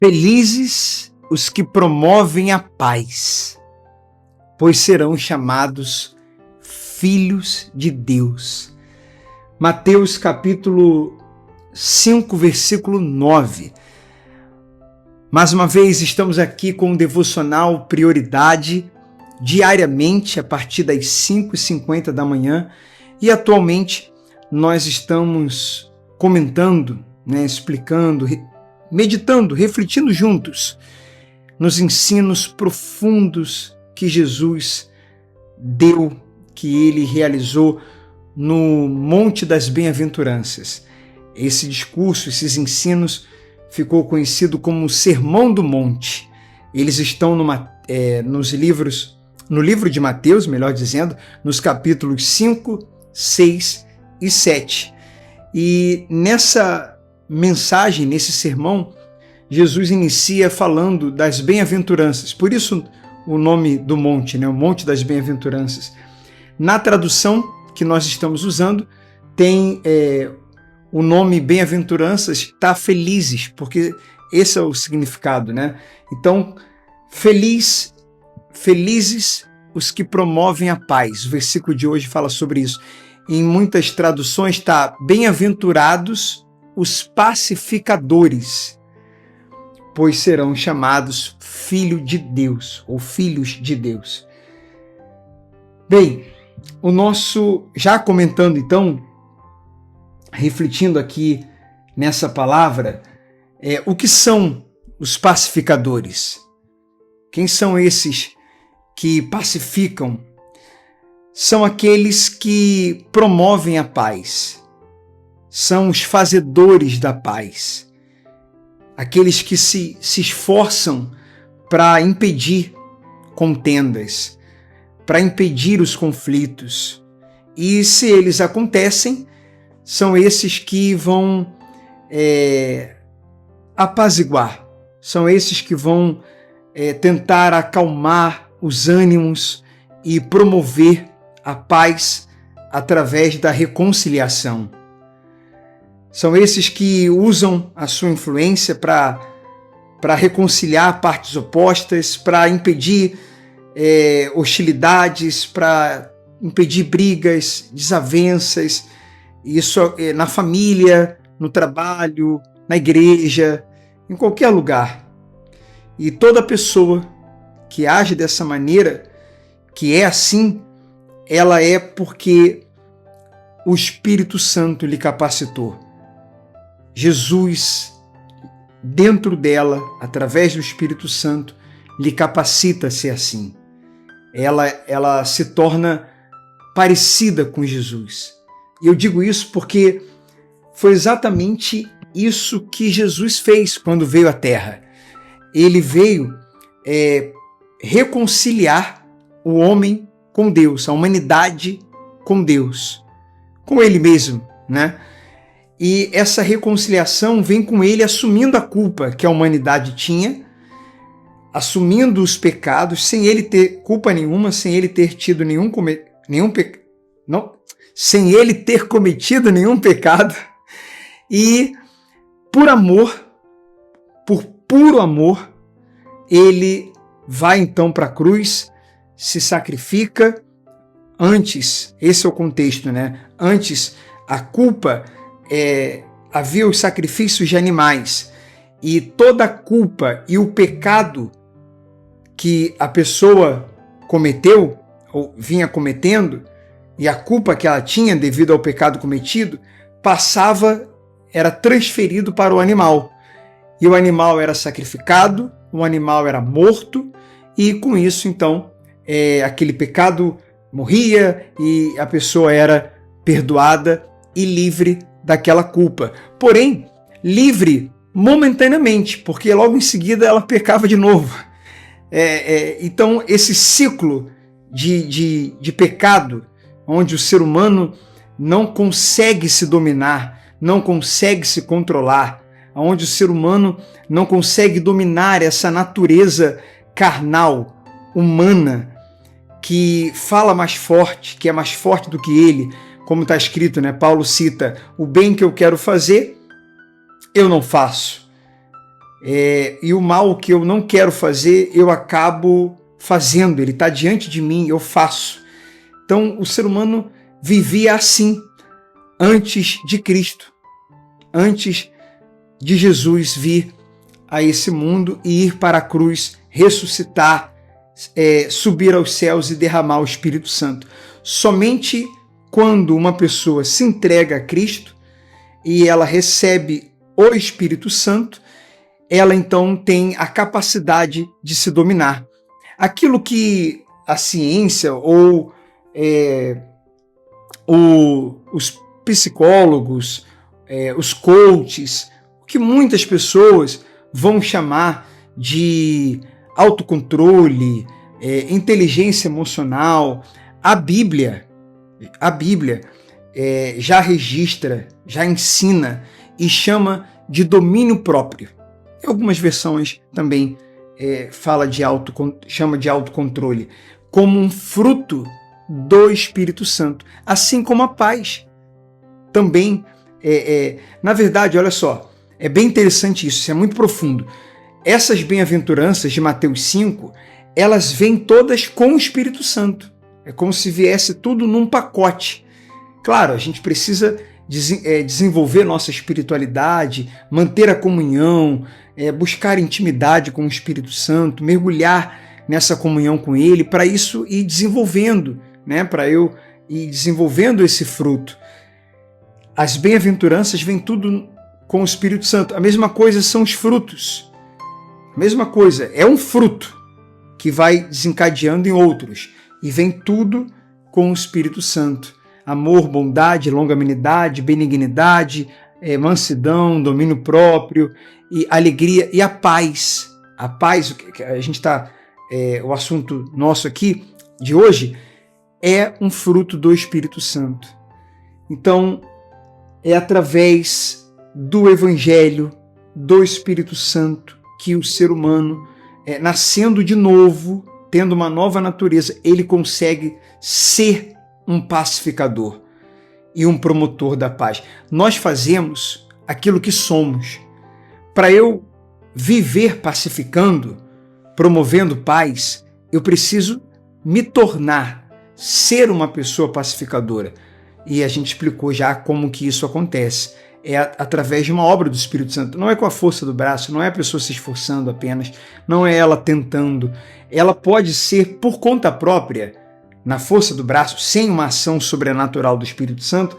Felizes os que promovem a paz, pois serão chamados filhos de Deus. Mateus capítulo 5, versículo 9. Mais uma vez estamos aqui com o devocional Prioridade, diariamente a partir das 5h50 da manhã, e atualmente nós estamos comentando, explicando, meditando, refletindo juntos nos ensinos profundos que Jesus deu, que ele realizou no Monte das Bem-aventuranças. Esse discurso, esses ensinos, ficou conhecido como o Sermão do Monte. Eles estão no livro de Mateus, melhor dizendo, nos capítulos 5, 6 e 7. E nessa mensagem, nesse sermão, Jesus inicia falando das bem-aventuranças. Por isso o nome do monte, o Monte das Bem-aventuranças. Na tradução que nós estamos usando, tem o nome bem-aventuranças, está felizes, porque esse é o significado, Então, felizes os que promovem a paz. O versículo de hoje fala sobre isso. Em muitas traduções está bem-aventurados os pacificadores, pois serão chamados filho de Deus ou filhos de Deus. Bem, já comentando então, refletindo aqui nessa palavra, o que são os pacificadores? Quem são esses que pacificam? São aqueles que promovem a paz. São os fazedores da paz. Aqueles que se esforçam para impedir contendas, para impedir os conflitos. E se eles acontecem, são esses que vão apaziguar, são esses que vão tentar acalmar os ânimos e promover a paz através da reconciliação. São esses que usam a sua influência para reconciliar partes opostas, para impedir hostilidades, para impedir brigas, desavenças, isso na família, no trabalho, na igreja, em qualquer lugar. E toda pessoa que age dessa maneira, que é assim, ela é porque o Espírito Santo lhe capacitou. Jesus, dentro dela, através do Espírito Santo, lhe capacita a ser assim. Ela se torna parecida com Jesus. E eu digo isso porque foi exatamente isso que Jesus fez quando veio à Terra. Ele veio reconciliar o homem com Deus, a humanidade com Deus, com Ele mesmo, E essa reconciliação vem com Ele assumindo a culpa que a humanidade tinha, assumindo os pecados, sem Ele ter culpa nenhuma, sem Ele ter tido sem Ele ter cometido nenhum pecado. E por amor, por puro amor, Ele vai então para a cruz, se sacrifica. Antes, esse é o contexto, Antes, a culpa, havia os sacrifícios de animais, e toda a culpa e o pecado que a pessoa cometeu, ou vinha cometendo, e a culpa que ela tinha devido ao pecado cometido, era transferido para o animal. E o animal era sacrificado, o animal era morto, e com isso, então, aquele pecado morria e a pessoa era perdoada e livre daquela culpa. Porém, livre momentaneamente, porque logo em seguida ela pecava de novo. Então, esse ciclo de pecado, onde o ser humano não consegue se dominar, não consegue se controlar, onde o ser humano não consegue dominar essa natureza carnal, humana, que fala mais forte, que é mais forte do que ele, como está escrito, Paulo cita: o bem que eu quero fazer, eu não faço. e o mal que eu não quero fazer, eu acabo fazendo, ele está diante de mim, eu faço. Então, o ser humano vivia assim, antes de Cristo, antes de Jesus vir a esse mundo e ir para a cruz, ressuscitar, subir aos céus e derramar o Espírito Santo. Somente quando uma pessoa se entrega a Cristo e ela recebe o Espírito Santo, ela então tem a capacidade de se dominar. Aquilo que a ciência ou os psicólogos, os coaches, o que muitas pessoas vão chamar de autocontrole, inteligência emocional, a Bíblia já registra, já ensina e chama de domínio próprio. Em algumas versões também chama de autocontrole, como um fruto do Espírito Santo, assim como a paz. Também, na verdade, olha só, é bem interessante isso é muito profundo. Essas bem-aventuranças de Mateus 5, elas vêm todas com o Espírito Santo. É como se viesse tudo num pacote. Claro, a gente precisa desenvolver nossa espiritualidade, manter a comunhão, buscar intimidade com o Espírito Santo, mergulhar nessa comunhão com Ele, para isso ir desenvolvendo, né? Para eu ir desenvolvendo esse fruto. As bem-aventuranças vêm tudo com o Espírito Santo. A mesma coisa são os frutos. A mesma coisa, é um fruto que vai desencadeando em outros. E vem tudo com o Espírito Santo. Amor, bondade, longanimidade, benignidade, mansidão, domínio próprio, e alegria e a paz. A paz, a gente está, o assunto nosso aqui de hoje, é um fruto do Espírito Santo. Então, é através do Evangelho, do Espírito Santo, que o ser humano, nascendo de novo, tendo uma nova natureza, ele consegue ser um pacificador e um promotor da paz. Nós fazemos aquilo que somos. Para eu viver pacificando, promovendo paz, eu preciso me tornar, ser uma pessoa pacificadora. E a gente explicou já como que isso acontece. É através de uma obra do Espírito Santo. Não é com a força do braço, não é a pessoa se esforçando apenas, não é ela tentando. Ela pode ser por conta própria, na força do braço, sem uma ação sobrenatural do Espírito Santo,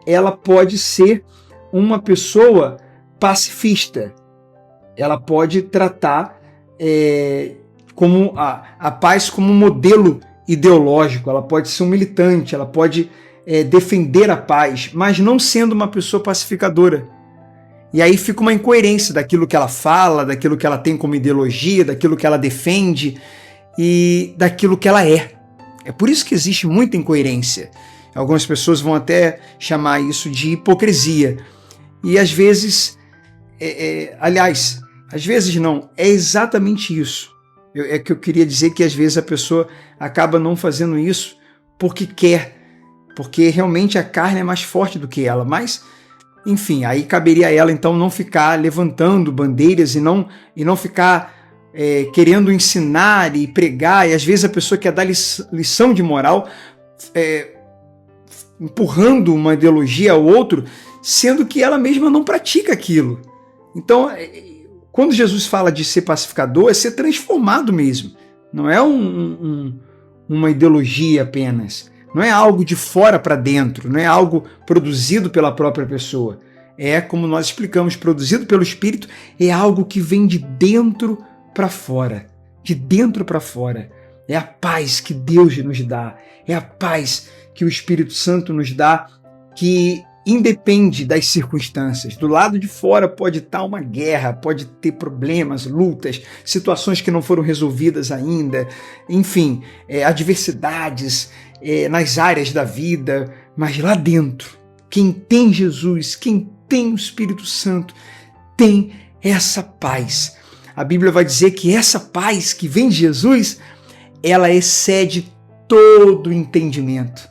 ela pode ser uma pessoa pacifista. Ela pode tratar como a paz como um modelo ideológico, ela pode ser um militante, ela pode defender a paz, mas não sendo uma pessoa pacificadora. E aí fica uma incoerência daquilo que ela fala, daquilo que ela tem como ideologia, daquilo que ela defende e daquilo que ela é. É por isso que existe muita incoerência. Algumas pessoas vão até chamar isso de hipocrisia. E às vezes, aliás, às vezes não, é exatamente isso. É que eu queria dizer que às vezes a pessoa acaba não fazendo isso porque quer, porque realmente a carne é mais forte do que ela. Mas, enfim, aí caberia a ela então não ficar levantando bandeiras e não ficar querendo ensinar e pregar, e às vezes a pessoa quer dar lição de moral, empurrando uma ideologia ao outro, sendo que ela mesma não pratica aquilo. Então, quando Jesus fala de ser pacificador, é ser transformado mesmo. Não é uma ideologia apenas. Não é algo de fora para dentro, não é algo produzido pela própria pessoa. É, como nós explicamos, produzido pelo Espírito, é algo que vem de dentro para fora, de dentro para fora. É a paz que Deus nos dá, é a paz que o Espírito Santo nos dá, que independe das circunstâncias. Do lado de fora pode estar uma guerra, pode ter problemas, lutas, situações que não foram resolvidas ainda, enfim, adversidades nas áreas da vida, mas lá dentro, quem tem Jesus, quem tem o Espírito Santo, tem essa paz. A Bíblia vai dizer que essa paz que vem de Jesus, ela excede todo o entendimento.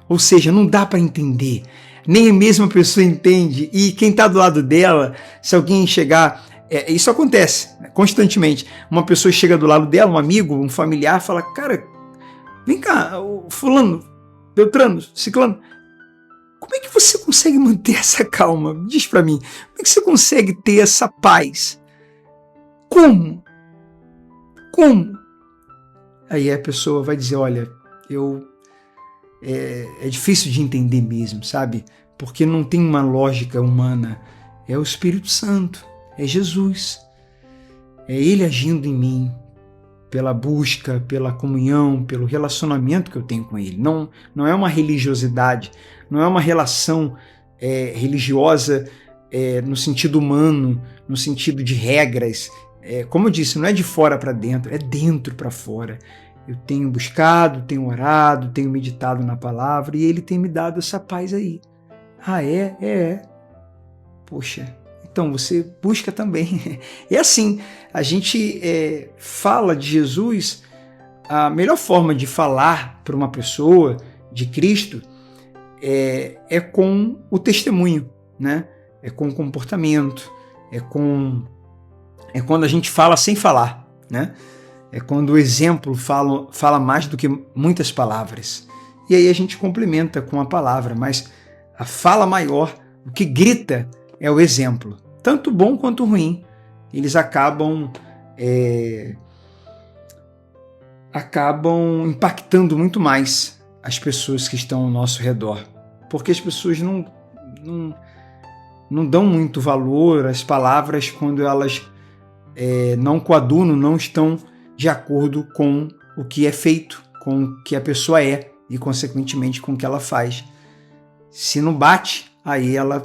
Ou seja, não dá para entender. Nem a mesma pessoa entende. E quem está do lado dela, se alguém chegar Isso acontece constantemente. Uma pessoa chega do lado dela, um amigo, um familiar, fala, cara, vem cá, fulano, Beltrano, ciclano, como é que você consegue manter essa calma? Diz pra mim, como é que você consegue ter essa paz? Como? Aí a pessoa vai dizer, olha, é difícil de entender mesmo, sabe? Porque não tem uma lógica humana. É o Espírito Santo, é Jesus. É Ele agindo em mim, pela busca, pela comunhão, pelo relacionamento que eu tenho com Ele. Não é uma religiosidade, não é uma relação religiosa no sentido humano, no sentido de regras. Como eu disse, não é de fora para dentro, é dentro para fora. Eu tenho buscado, tenho orado, tenho meditado na palavra e Ele tem me dado essa paz aí. Ah, é. Poxa, então você busca também. É assim, a gente fala de Jesus, a melhor forma de falar para uma pessoa de Cristo é com o testemunho, né? É com o comportamento, é quando a gente fala sem falar, né? É quando o exemplo fala mais do que muitas palavras. E aí a gente complementa com a palavra, mas a fala maior, o que grita é o exemplo. Tanto bom quanto ruim. Eles acabam impactando muito mais as pessoas que estão ao nosso redor. Porque as pessoas não dão muito valor às palavras quando elas não coadunam, não estão de acordo com o que é feito, com o que a pessoa é e, consequentemente, com o que ela faz. Se não bate, aí ela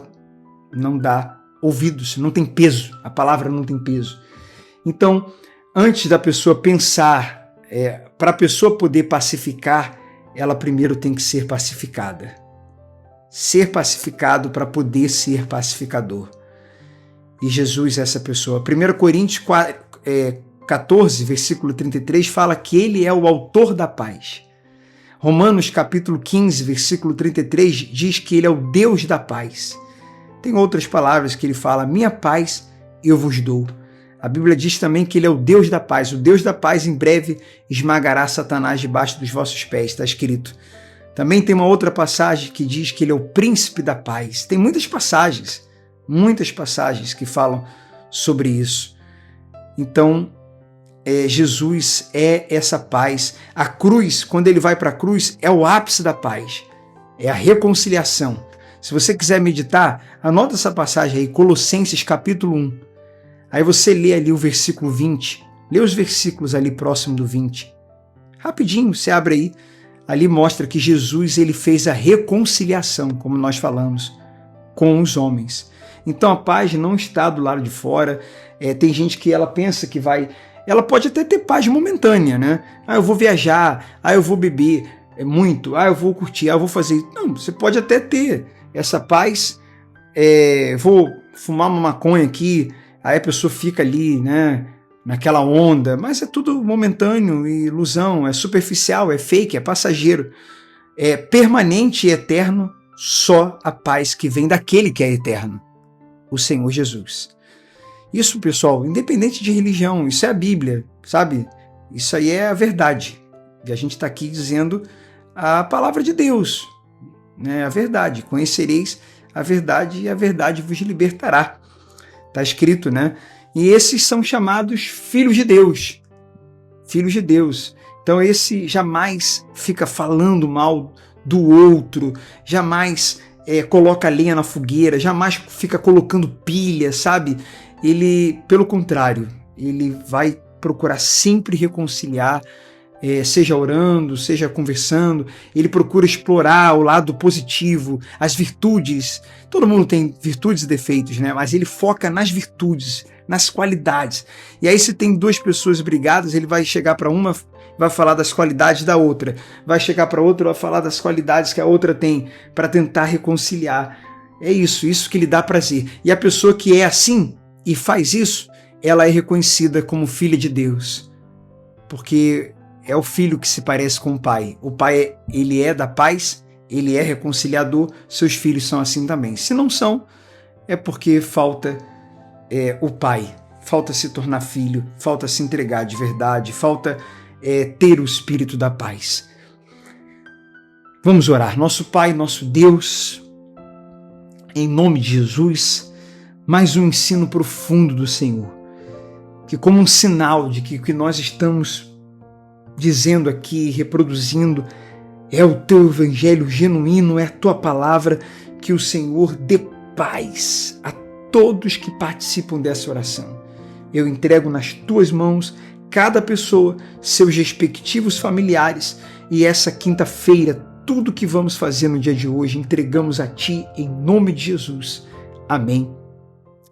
não dá ouvidos, não tem peso, a palavra não tem peso. Então, antes da pessoa pensar, para a pessoa poder pacificar, ela primeiro tem que ser pacificada. Ser pacificado para poder ser pacificador. E Jesus é essa pessoa. 1 Coríntios 14, versículo 33, fala que Ele é o autor da paz. Romanos capítulo 15, versículo 33, diz que Ele é o Deus da paz. Tem outras palavras que Ele fala, minha paz eu vos dou. A Bíblia diz também que Ele é o Deus da paz. O Deus da paz em breve esmagará Satanás debaixo dos vossos pés, está escrito. Também tem uma outra passagem que diz que Ele é o príncipe da paz. Tem muitas passagens que falam sobre isso. Então, Jesus é essa paz. A cruz, quando Ele vai para a cruz, é o ápice da paz. É a reconciliação. Se você quiser meditar, anota essa passagem aí, Colossenses capítulo 1. Aí você lê ali o versículo 20. Lê os versículos ali próximo do 20. Rapidinho, você abre aí. Ali mostra que Jesus ele fez a reconciliação, como nós falamos, com os homens. Então a paz não está do lado de fora. Tem gente que ela pensa que vai... Ela pode até ter paz momentânea, né? Eu vou viajar, eu vou beber muito, eu vou curtir, eu vou fazer... Não, você pode até ter essa paz. Vou fumar uma maconha aqui, aí a pessoa fica ali, né? Naquela onda, mas é tudo momentâneo, ilusão, é superficial, é fake, é passageiro. É permanente e eterno só a paz que vem daquele que é eterno, o Senhor Jesus. Isso, pessoal, independente de religião, isso é a Bíblia, sabe? Isso aí é a verdade. E a gente está aqui dizendo a palavra de Deus, né? A verdade. Conhecereis a verdade e a verdade vos libertará. Está escrito, né? E esses são chamados filhos de Deus. Filhos de Deus. Então esse jamais fica falando mal do outro, jamais coloca lenha na fogueira, jamais fica colocando pilha, sabe? Ele, pelo contrário, ele vai procurar sempre reconciliar, seja orando, seja conversando, ele procura explorar o lado positivo, as virtudes. Todo mundo tem virtudes e defeitos, né? Mas ele foca nas virtudes, nas qualidades. E aí se tem duas pessoas brigadas, ele vai chegar para uma, vai falar das qualidades da outra, vai chegar para outra, vai falar das qualidades que a outra tem, para tentar reconciliar. É isso que lhe dá prazer. E a pessoa que é assim e faz isso, ela é reconhecida como filha de Deus, porque é o filho que se parece com o pai. O pai, ele é da paz, ele é reconciliador, seus filhos são assim também. Se não são, é porque falta o pai, falta se tornar filho, falta se entregar de verdade, falta ter o espírito da paz. Vamos orar. Nosso Pai, nosso Deus, em nome de Jesus, mais um ensino profundo do Senhor, que como um sinal de que o que nós estamos dizendo aqui, reproduzindo, é o teu evangelho genuíno, é a tua palavra, que o Senhor dê paz a todos que participam dessa oração. Eu entrego nas tuas mãos cada pessoa, seus respectivos familiares, e essa quinta-feira, tudo que vamos fazer no dia de hoje, entregamos a ti em nome de Jesus. Amém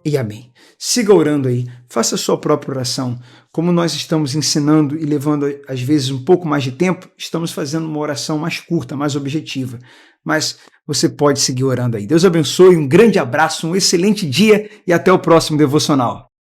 e amém. Siga orando aí, faça a sua própria oração. Como nós estamos ensinando e levando às vezes um pouco mais de tempo, estamos fazendo uma oração mais curta, mais objetiva. Mas você pode seguir orando aí. Deus abençoe, um grande abraço, um excelente dia e até o próximo devocional.